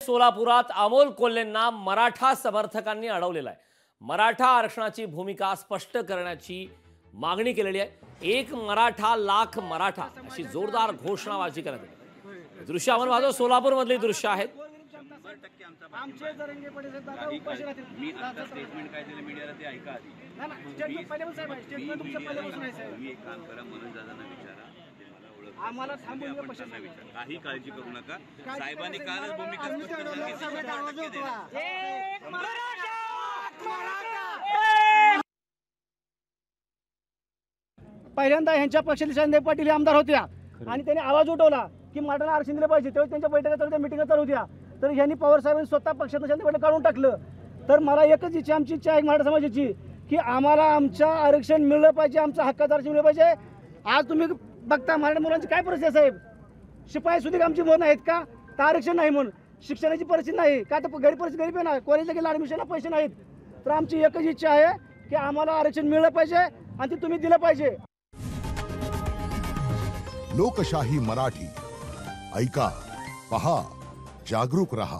सोलापुरात अमोल कोल्हेंना मराठा समर्थकांनी अडवलेला आहे। मराठा आरक्षणाची भूमिका स्पष्ट करण्याची मागणी केलेली आहे। एक मराठा लाख मराठा अशी जोरदार घोषणाबाजी करण्यात आली। दृश्य आपण पाहतो, सोलापूर मधली दृश्य आहेत। आमचे जरंगे पडे दादा उपाशी राहतील। मी आता स्टेटमेंट काय दिलं मीडियाला ते ऐका आधी। ना स्टेटमेंट पहिल्यापासून साहेब, स्टेटमेंट तुमचं पहिल्यापासून आहे साहेब। मी एक काम करा, मनोज दादांना विचारा, ते मला ओळखतात। आम्हाला थांबून आपण पक्षांना त्यांना विचारा, काही काळजी करू नका। साहेबांनी कालच भूमिका स्पष्ट सांगितली। एक मराठा पहिल्यांदा ह्यांच्या पक्षातील संजय पाटील हे आमदार होत्या आणि त्यांनी आवाज उठवला की मराठा आरक्षण दिले पाहिजे। तेव्हा त्यांच्या बैठका चालू, मिटिंगा चालू होत्या, तर ह्यांनी पवार साहेबांनी स्वतः पक्षातून संजय पाटील काढून टाकलं। तर मला एकच इच्छा, आमची इच्छा आहे मराठा समाजाची, की आम्हाला आमचं आरक्षण मिळलं पाहिजे, आमचं हक्काचं आरक्षण मिळलं पाहिजे। आज तुम्ही बघता मराठा मुलांची काय परिस्थिती आहे साहेब, शिपाई सुद्धा आमची म्हणून आहेत का, तर आरक्षण नाही म्हणून, शिक्षणाची परिस्थिती नाही का, तर गरीब परिस्थिती गरीब आहे ना, कॉलेजला गेला ॲडमिशनला पैसे नाहीत। तर आमची एकच इच्छा आहे की आम्हाला आरक्षण मिळलं पाहिजे आणि ते तुम्ही दिलं पाहिजे। लोकशाही मराठी ऐका, पहा, जागरूक रहा।